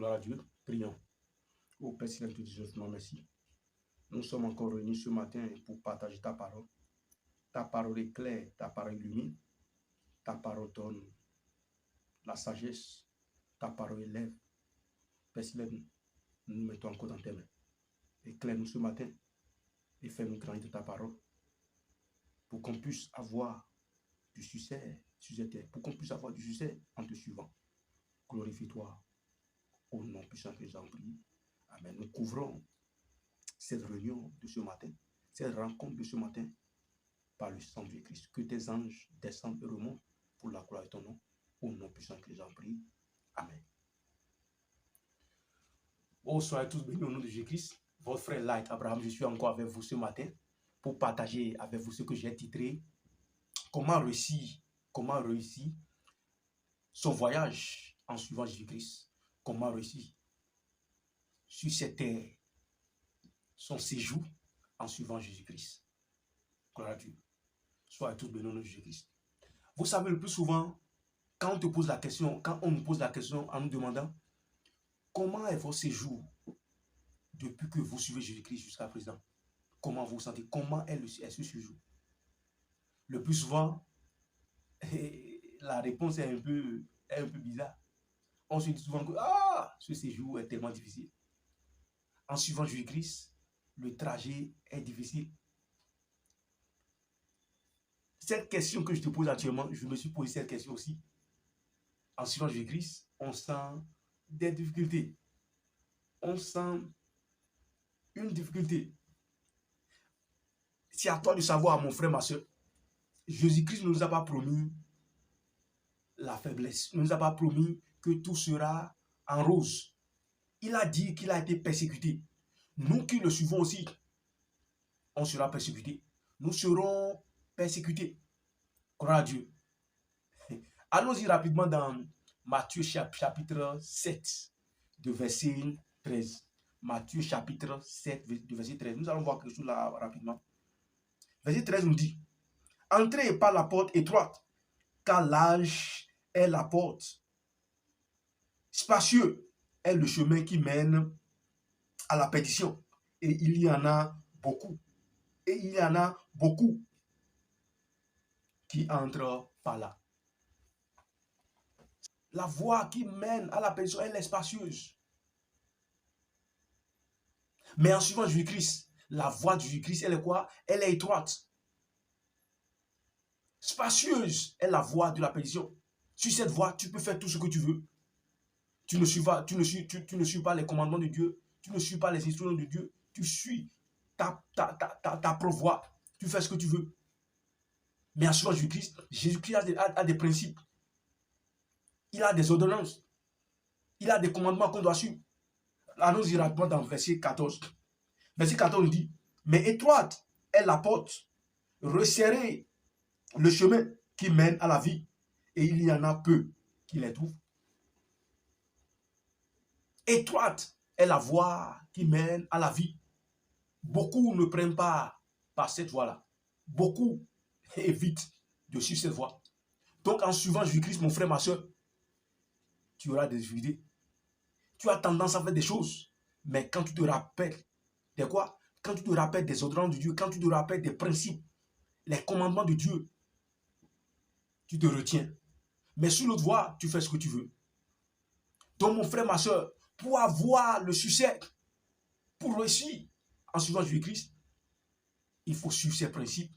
Gloire à Dieu. Prions. Ô Père Céleste, te disons merci. Nous sommes encore réunis ce matin pour partager ta parole. Ta parole est claire, ta parole illumine. Ta parole donne la sagesse. Ta parole élève. Père Céleste, nous nous mettons encore dans tes mains. Éclaire-nous ce matin et fais-nous grandir ta parole pour qu'on puisse avoir du succès sur cette terre, pour qu'on puisse avoir du succès en te suivant. Glorifie-toi au nom puissant que nous avons prié. Amen. Nous couvrons cette réunion de ce matin, cette rencontre de ce matin par le sang de Christ. Que tes anges descendent et remontent pour la gloire de ton nom, au nom puissant que nous avons prié. Amen. Oh, soyez tous bénis au nom de Jésus-Christ. Votre frère Light Abraham, je suis encore avec vous ce matin pour partager avec vous ce que j'ai titré comment réussir son voyage en suivant Jésus-Christ. Comment réussir sur cette terre son séjour en suivant Jésus-Christ. Gloire à Dieu. Soyez tous bénis au nom de Jésus-Christ. Vous savez, le plus souvent, quand on nous pose la question en nous demandant comment est votre séjour depuis que vous suivez Jésus-Christ jusqu'à présent, comment vous vous sentez, comment est ce séjour? Le plus souvent, la réponse est un peu bizarre. On se dit souvent que ce séjour est tellement difficile. En suivant Jésus-Christ, le trajet est difficile. Cette question que je te pose actuellement, je me suis posé cette question aussi. En suivant Jésus-Christ, on sent des difficultés. On sent une difficulté. C'est à toi de savoir, mon frère, ma soeur. Jésus-Christ ne nous a pas promis la faiblesse. Il ne nous a pas promis que tout sera en rose. Il a dit qu'il a été persécuté. Nous qui le suivons aussi, on sera persécutés. Nous serons persécutés. Gloire à Dieu. Allons-y rapidement dans Matthieu chapitre 7, de verset 13. Matthieu chapitre 7, de verset 13. Nous allons voir quelque chose là rapidement. Verset 13 nous dit: entrez par la porte étroite, car large est la porte. Spacieux est le chemin qui mène à la perdition. Et il y en a beaucoup. Et il y en a beaucoup qui entrent par là. La voie qui mène à la perdition, elle est spacieuse. Mais en suivant Jésus-Christ, la voie de Jésus-Christ, elle est quoi? Elle est étroite. Spacieuse est la voie de la perdition. Sur cette voie, tu peux faire tout ce que tu veux. Tu ne suis pas les commandements de Dieu. Tu ne suis pas les instructions de Dieu. Tu suis ta propre voie. Tu fais ce que tu veux. Mais en suivant Jésus-Christ, Jésus-Christ a des principes. Il a des ordonnances. Il a des commandements qu'on doit suivre. Allons-y rapidement dans verset 14. Verset 14 nous dit: mais étroite est la porte, resserrez le chemin qui mène à la vie, et il y en a peu qui les trouvent. Étroite est la voie qui mène à la vie. Beaucoup ne prennent pas par cette voie-là. Beaucoup évitent de suivre cette voie. Donc en suivant Jésus-Christ, mon frère, ma soeur, tu auras des difficultés. Tu as tendance à faire des choses, mais quand tu te rappelles de quoi? Quand tu te rappelles des ordonnances de Dieu, quand tu te rappelles des principes, les commandements de Dieu, tu te retiens. Mais sur l'autre voie, tu fais ce que tu veux. Donc mon frère, ma soeur, pour avoir le succès, pour réussir en suivant Jésus-Christ, il faut suivre ses principes.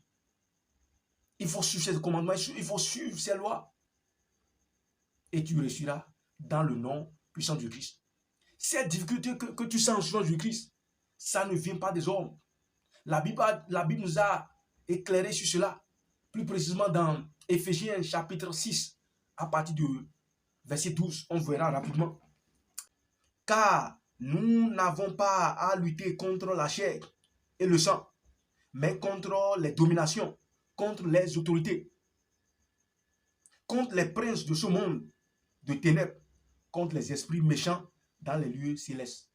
Il faut suivre ses commandements, il faut suivre ses lois. Et tu réussiras dans le nom puissant de Christ. Cette difficulté que tu sens en suivant Jésus-Christ, ça ne vient pas des hommes. La Bible nous a éclairé sur cela. Plus précisément dans Éphésiens chapitre 6, à partir de verset 12, on verra rapidement. Car nous n'avons pas à lutter contre la chair et le sang, mais contre les dominations, contre les autorités, contre les princes de ce monde de ténèbres, contre les esprits méchants dans les lieux célestes.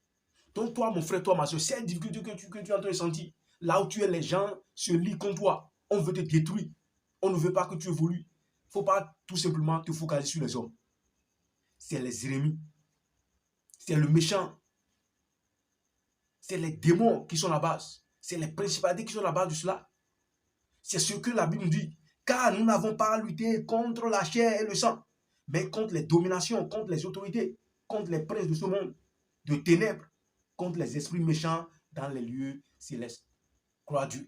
Donc toi, mon frère, toi, ma soeur, cette difficulté que tu es en train de sentir, là où tu es, les gens se lient contre toi. On veut te détruire. On ne veut pas que tu évolues. Il ne faut pas tout simplement te focaliser sur les hommes. C'est les ennemis. c'est le méchant. C'est les démons qui sont la base. C'est les principalités qui sont la base de cela. C'est ce que la Bible nous dit. Car nous n'avons pas à lutter contre la chair et le sang, mais contre les dominations, contre les autorités, contre les princes de ce monde, de ténèbres, contre les esprits méchants dans les lieux célestes. Gloire à Dieu.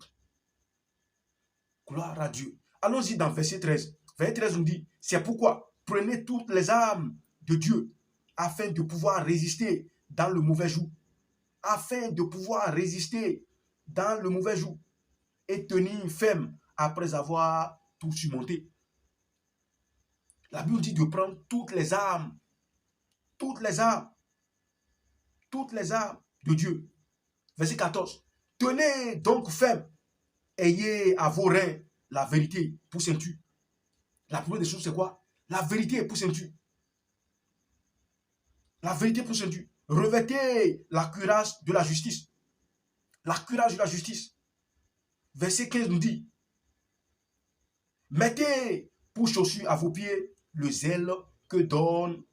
Gloire à Dieu. Allons-y dans verset 13. Verset 13 nous dit, c'est pourquoi prenez toutes les armes de Dieu afin de pouvoir résister dans le mauvais jour. Afin de pouvoir résister dans le mauvais jour et tenir ferme après avoir tout surmonté. La Bible dit de prendre toutes les armes de Dieu. Verset 14. Tenez donc ferme, ayez à vos reins la vérité pour ceinture. La première des choses, c'est quoi? La vérité pour ceinture. La vérité pour ceinture. Revêtez la cuirasse de la justice. La cuirasse de la justice. Verset 15 nous dit, mettez pour chaussure à vos pieds le zèle que donne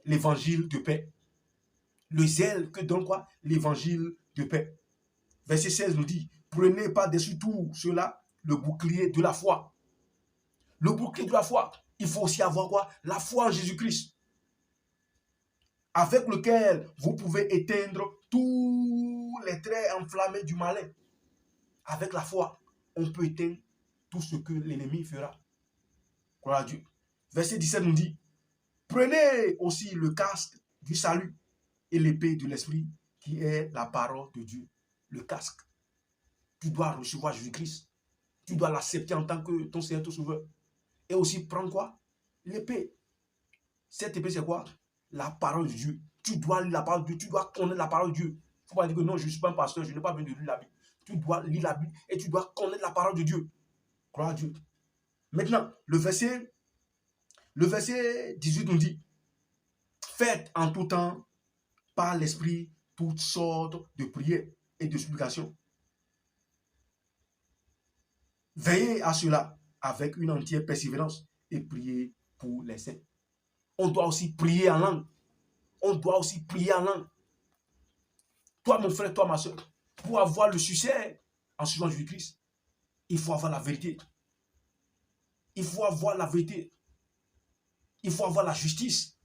l'évangile de paix. Le zèle que donne quoi? L'évangile de paix. Verset 16 nous dit, prenez par-dessus tout cela le bouclier de la foi. Le bouclier de la foi, il faut aussi avoir quoi? La foi en Jésus-Christ. Avec lequel vous pouvez éteindre tous les traits enflammés du malin. Avec la foi, on peut éteindre tout ce que l'ennemi fera. Gloire à Dieu. Verset 17 nous dit, prenez aussi le casque du salut et l'épée de l'esprit qui est la parole de Dieu. Le casque. Tu dois recevoir Jésus-Christ. Tu dois l'accepter en tant que ton Seigneur, ton Sauveur. Et aussi prendre quoi? L'épée. Cette épée, c'est quoi? La parole de Dieu. Tu dois lire la parole de Dieu. Tu dois connaître la parole de Dieu. Il ne faut pas dire que non, je ne suis pas un pasteur, je n'ai pas besoin de lire la Bible. Tu dois lire la Bible et tu dois connaître la parole de Dieu. Gloire à Dieu. Maintenant, le verset 18 nous dit, faites en tout temps par l'Esprit toutes sortes de prières et de supplications. Veillez à cela avec une entière persévérance et priez pour les saints. On doit aussi prier en langue. On doit aussi prier en langue. Toi, mon frère, toi, ma soeur, pour avoir le succès en suivant Jésus-Christ, il faut avoir la vérité. Il faut avoir la vérité. Il faut avoir la justice.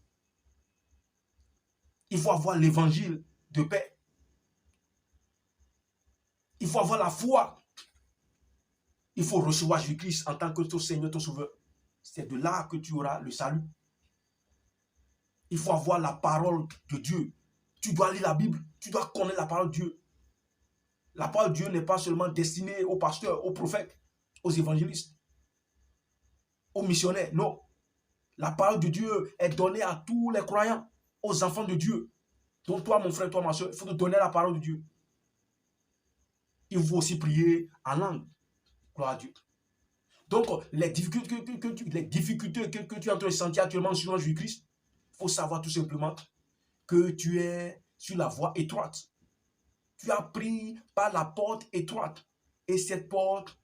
Il faut avoir l'évangile de paix. Il faut avoir la foi. Il faut recevoir Jésus-Christ en tant que ton Seigneur, ton Sauveur. C'est de là que tu auras le salut. Il faut avoir la parole de Dieu. Tu dois lire la Bible. Tu dois connaître la parole de Dieu. La parole de Dieu n'est pas seulement destinée aux pasteurs, aux prophètes, aux évangélistes, aux missionnaires. Non. La parole de Dieu est donnée à tous les croyants, aux enfants de Dieu. Donc toi, mon frère, toi, ma soeur, il faut te donner la parole de Dieu. Il faut aussi prier en langue. Gloire à Dieu. Donc, les difficultés que tu es en train de sentir actuellement sur Jésus-Christ, il faut savoir tout simplement que tu es sur la voie étroite. Tu as pris par la porte étroite. Et cette porte,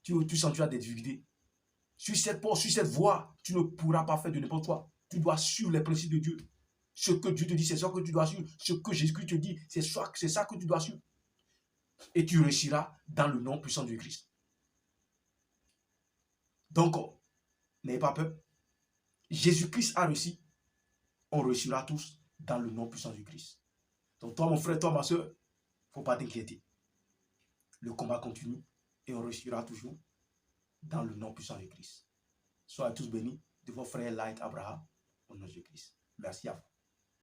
tu sens que tu as des difficultés. Sur cette porte, sur cette voie, tu ne pourras pas faire de n'importe quoi. Tu dois suivre les principes de Dieu. Ce que Dieu te dit, c'est ça que tu dois suivre. Ce que Jésus te dit, c'est ça que tu dois suivre. Et tu réussiras dans le nom puissant de Christ. Donc, n'ayez pas peur. Jésus-Christ a réussi. On réussira tous dans le nom puissant de Christ. Donc toi, mon frère, toi, ma soeur, il ne faut pas t'inquiéter. Le combat continue et on réussira toujours dans le nom puissant de Christ. Soyez tous bénis de vos frères Light Abraham au nom de Christ. Merci à vous.